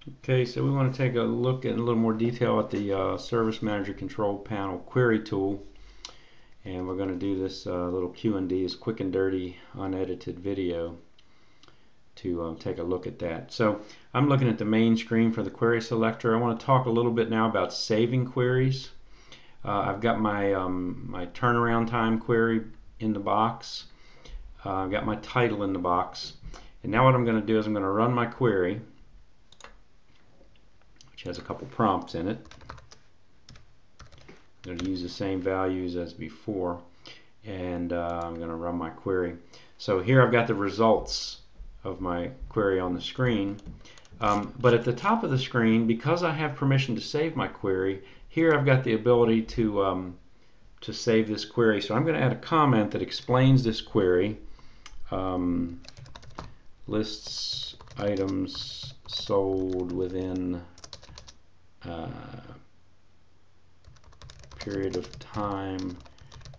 Okay, so we want to take a look in a little more detail at the Service Manager Control Panel query tool, and we're going to do this little Q&D, this quick and dirty unedited video to take a look at that. So I'm looking at the main screen for the query selector. I want to talk a little bit now about saving queries. I've got my my turnaround time query in the box. I've got my title in the box, and now what I'm going to do is I'm going to run my query, which has a couple prompts in it. I'm going to use the same values as before, and I'm going to run my query. So here I've got the results of my query on the screen, but at the top of the screen, because I have permission to save my query, here I've got the ability to save this query. So I'm going to add a comment that explains this query. Lists items sold within period of time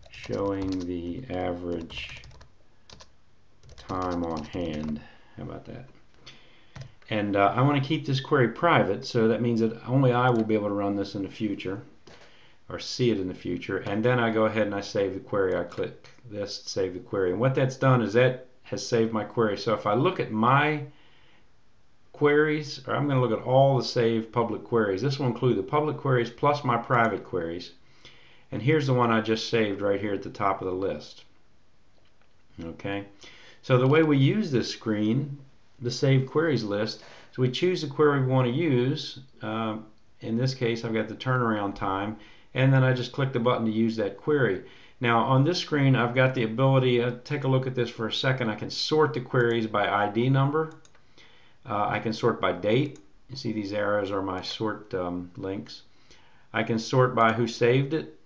showing the average time on hand. How about that? And I want to keep this query private, so that means that only I will be able to run this in the future, or see it in the future. And then I go ahead and I save the query. I click this, save the query, and what that's done is that has saved my query. So if I look at my queries, or I'm going to look at all the saved public queries. This will include the public queries plus my private queries. And here's the one I just saved right here at the top of the list. Okay, so the way we use this screen, the saved queries list, so we choose the query we want to use. In this case, I've got the turnaround time, and then I just click the button to use that query. Now on this screen, I've got the ability, take a look at this for a second, I can sort the queries by ID number. I can sort by date. You see these arrows are my sort links. I can sort by who saved it.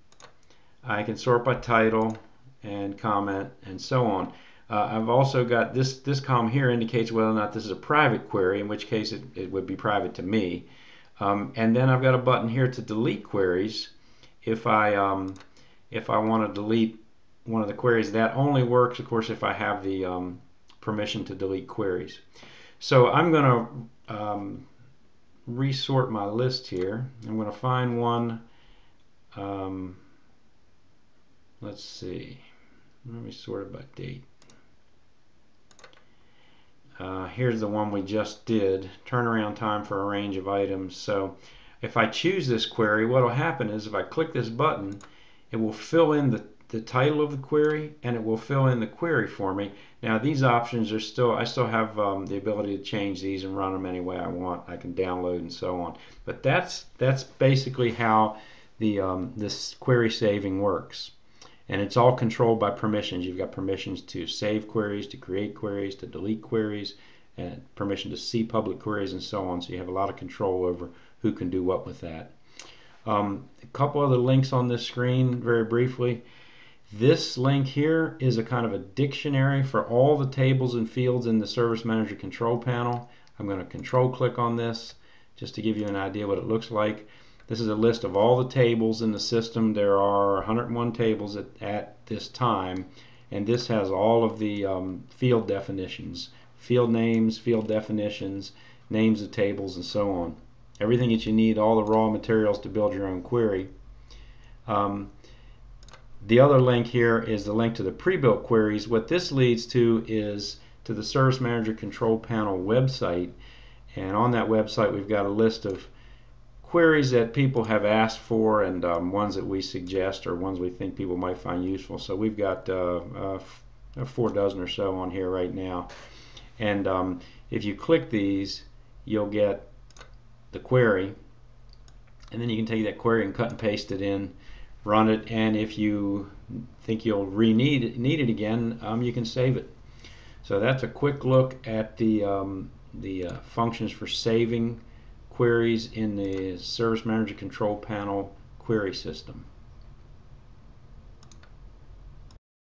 I can sort by title and comment and so on. I've also got this column here indicates whether or not this is a private query, in which case it would be private to me. And then I've got a button here to delete queries. If I want to delete one of the queries, that only works, of course, if I have the permission to delete queries. So I'm going to resort my list here. I'm going to find one. Let's see. Let me sort it by date. Here's the one we just did, turnaround time for a range of items. So if I choose this query, what will happen is if I click this button, it will fill in the title of the query, and it will fill in the query for me. Now these options are still, I still have the ability to change these and run them any way I want. I can download and so on. But that's basically how this query saving works. And it's all controlled by permissions. You've got permissions to save queries, to create queries, to delete queries, and permission to see public queries and so on. So you have a lot of control over who can do what with that. A couple other links on this screen very briefly. This link here is a kind of a dictionary for all the tables and fields in the Service Manager Control Panel. I'm going to control click on this just to give you an idea what it looks like. This is a list of all the tables in the system. There are 101 tables at this time, and this has all of the field definitions, field names, field definitions, names of tables, and so on. Everything that you need, all the raw materials to build your own query. The other link here is the link to the pre-built queries. What this leads to is to the Service Manager Control Panel website, and on that website we've got a list of queries that people have asked for, and ones that we suggest or ones we think people might find useful. So we've got 4 dozen or so on here right now, and if you click these, you'll get the query, and then you can take that query and cut and paste it in, run it, and if you think you'll need it again, you can save it. So that's a quick look at the functions for saving queries in the Service Manager Control Panel query system.